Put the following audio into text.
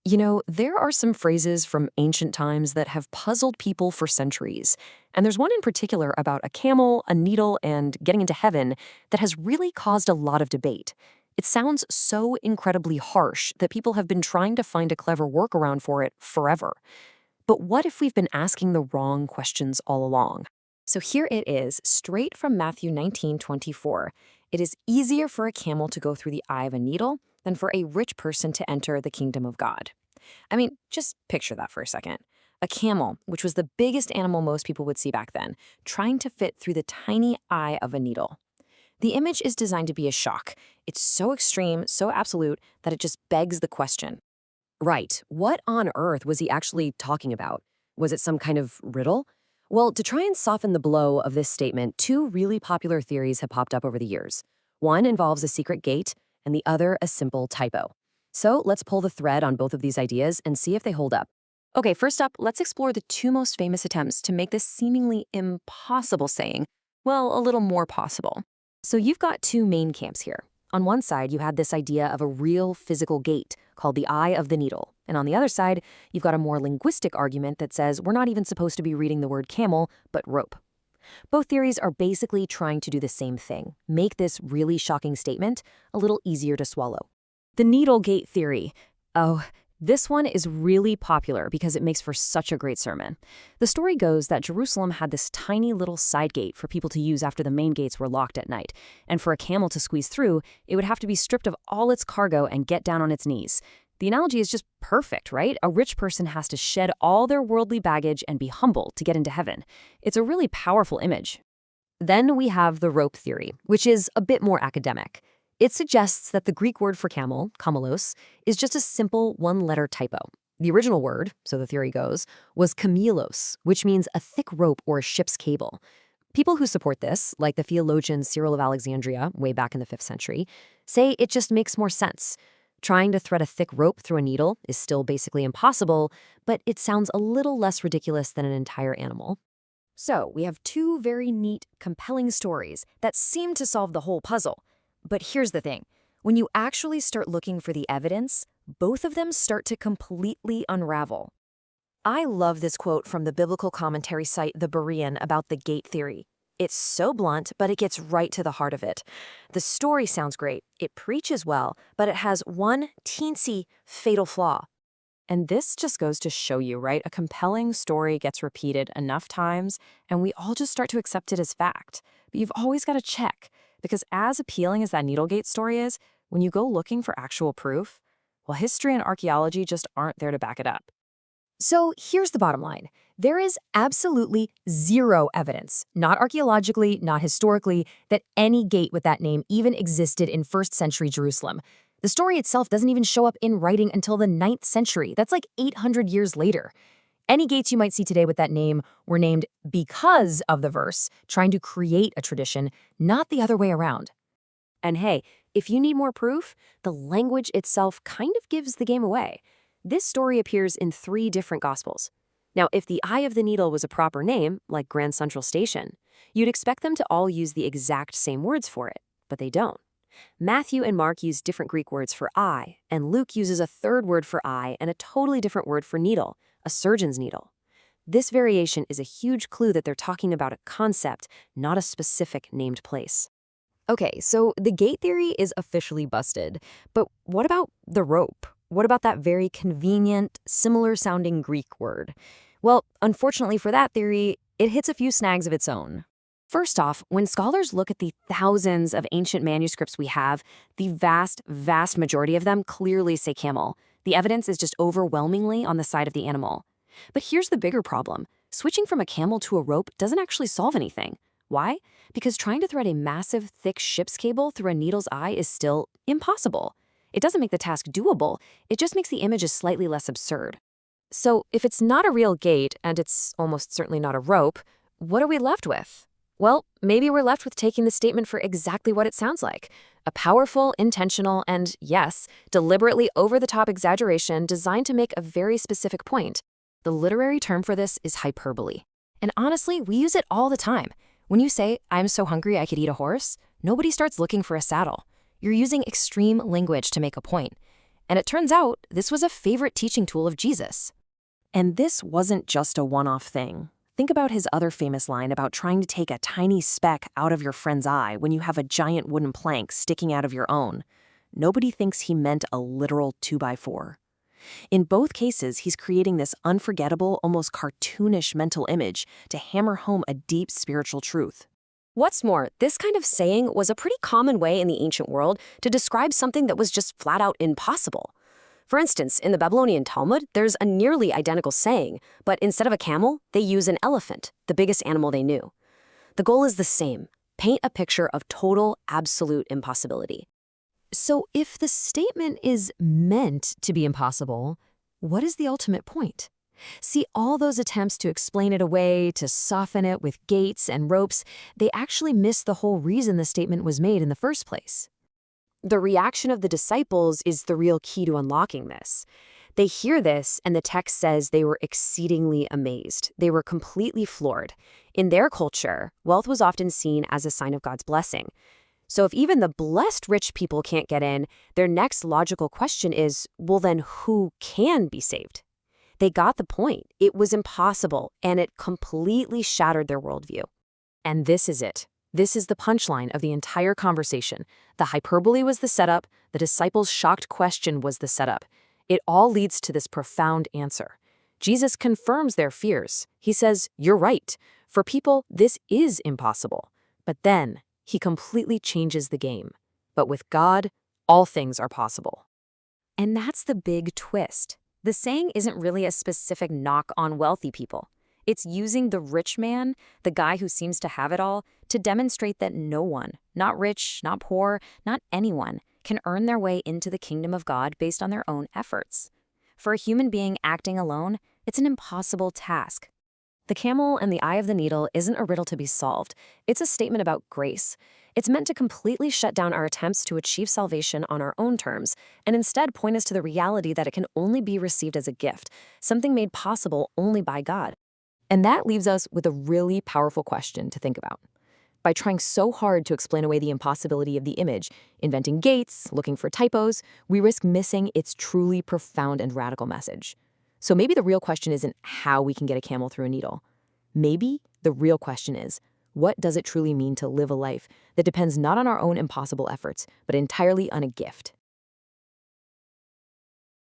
You know, there are some phrases from ancient times that have puzzled people for centuries. And there's one in particular about a camel, a needle, and getting into heaven that has really caused a lot of debate. It sounds so incredibly harsh that people have been trying to find a clever workaround for it forever. But what if we've been asking the wrong questions all along? So here it is, straight from Matthew 19:24. It is easier for a camel to go through the eye of a needle than for a rich person to enter the kingdom of God. I mean, just picture that for a second. A camel, which was the biggest animal most people would see back then, trying to fit through the tiny eye of a needle. The image is designed to be a shock. It's so extreme, so absolute, that it just begs the question. Right, what on earth was he actually talking about? Was it some kind of riddle? Well, to try and soften the blow of this statement, two really popular theories have popped up over the years. One involves a secret gate, and the other a simple typo. So let's pull the thread on both of these ideas and see if they hold up. Okay, first up, let's explore the two most famous attempts to make this seemingly impossible saying, well, a little more possible. So you've got two main camps here. On one side, you had this idea of a real physical gate called the eye of the needle. And on the other side, you've got a more linguistic argument that says we're not even supposed to be reading the word camel, but rope. Both theories are basically trying to do the same thing, make this really shocking statement a little easier to swallow. The needle gate theory. Oh, this one is really popular because it makes for such a great sermon. The story goes that Jerusalem had this tiny little side gate for people to use after the main gates were locked at night. And for a camel to squeeze through, it would have to be stripped of all its cargo and get down on its knees. The analogy is just perfect, right? A rich person has to shed all their worldly baggage and be humble to get into heaven. It's a really powerful image. Then we have the rope theory, which is a bit more academic. It suggests that the Greek word for camel, kamelos, is just a simple one-letter typo. The original word, so the theory goes, was kamelos, which means a thick rope or a ship's cable. People who support this, like the theologian Cyril of Alexandria, way back in the 5th century, say it just makes more sense. Trying to thread a thick rope through a needle is still basically impossible, but it sounds a little less ridiculous than an entire animal. So we have two very neat, compelling stories that seem to solve the whole puzzle. But here's the thing. When you actually start looking for the evidence, both of them start to completely unravel. I love this quote from the biblical commentary site The Berean about the gate theory. It's so blunt, but it gets right to the heart of it. The story sounds great, it preaches well, but it has one teensy, fatal flaw. And this just goes to show you, right? A compelling story gets repeated enough times, and we all just start to accept it as fact. But you've always got to check. Because as appealing as that Needlegate story is, when you go looking for actual proof, well, history and archaeology just aren't there to back it up. So here's the bottom line. There is absolutely zero evidence, not archaeologically, not historically, that any gate with that name even existed in 1st century Jerusalem. The story itself doesn't even show up in writing until the 9th century. That's like 800 years later. Any gates you might see today with that name were named because of the verse, trying to create a tradition, not the other way around. And hey, if you need more proof, the language itself kind of gives the game away. This story appears in 3 different Gospels. Now, if the Eye of the Needle was a proper name, like Grand Central Station, you'd expect them to all use the exact same words for it, but they don't. Matthew and Mark use different Greek words for eye, and Luke uses a third word for eye and a totally different word for needle, a surgeon's needle. This variation is a huge clue that they're talking about a concept, not a specific named place. Okay, so the gate theory is officially busted, but what about the rope? What about that very convenient, similar-sounding Greek word? Well, unfortunately for that theory, it hits a few snags of its own. First off, when scholars look at the thousands of ancient manuscripts we have, the vast, vast majority of them clearly say camel. The evidence is just overwhelmingly on the side of the animal. But here's the bigger problem. Switching from a camel to a rope doesn't actually solve anything. Why? Because trying to thread a massive, thick ship's cable through a needle's eye is still impossible. It doesn't make the task doable, it just makes the images slightly less absurd. So if it's not a real gate, and it's almost certainly not a rope, what are we left with? Well, maybe we're left with taking the statement for exactly what it sounds like. A powerful, intentional, and yes, deliberately over-the-top exaggeration designed to make a very specific point. The literary term for this is hyperbole. And honestly, we use it all the time. When you say, "I'm so hungry I could eat a horse," nobody starts looking for a saddle. You're using extreme language to make a point. And it turns out this was a favorite teaching tool of Jesus. And this wasn't just a one-off thing. Think about his other famous line about trying to take a tiny speck out of your friend's eye when you have a giant wooden plank sticking out of your own. Nobody thinks he meant a literal 2x4. In both cases, he's creating this unforgettable, almost cartoonish mental image to hammer home a deep spiritual truth. What's more, this kind of saying was a pretty common way in the ancient world to describe something that was just flat out impossible. For instance, in the Babylonian Talmud, there's a nearly identical saying, but instead of a camel, they use an elephant, the biggest animal they knew. The goal is the same: paint a picture of total, absolute impossibility. So if the statement is meant to be impossible, what is the ultimate point? See, all those attempts to explain it away, to soften it with gates and ropes, they actually miss the whole reason the statement was made in the first place. The reaction of the disciples is the real key to unlocking this. They hear this, and the text says they were exceedingly amazed. They were completely floored. In their culture, wealth was often seen as a sign of God's blessing. So if even the blessed rich people can't get in, their next logical question is, well then who can be saved? They got the point. It was impossible, and it completely shattered their worldview. And this is it. This is the punchline of the entire conversation. The hyperbole was the setup. The disciples' shocked question was the setup. It all leads to this profound answer. Jesus confirms their fears. He says, you're right. For people, this is impossible. But then, he completely changes the game. But with God, all things are possible. And that's the big twist. The saying isn't really a specific knock on wealthy people. It's using the rich man, the guy who seems to have it all, to demonstrate that no one, not rich, not poor, not anyone, can earn their way into the kingdom of God based on their own efforts. For a human being acting alone, it's an impossible task. The camel and the eye of the needle isn't a riddle to be solved. It's a statement about grace. It's meant to completely shut down our attempts to achieve salvation on our own terms, and instead point us to the reality that it can only be received as a gift, something made possible only by God. And that leaves us with a really powerful question to think about. By trying so hard to explain away the impossibility of the image, inventing gates, looking for typos, we risk missing its truly profound and radical message. So maybe the real question isn't how we can get a camel through a needle. Maybe the real question is, what does it truly mean to live a life that depends not on our own impossible efforts, but entirely on a gift?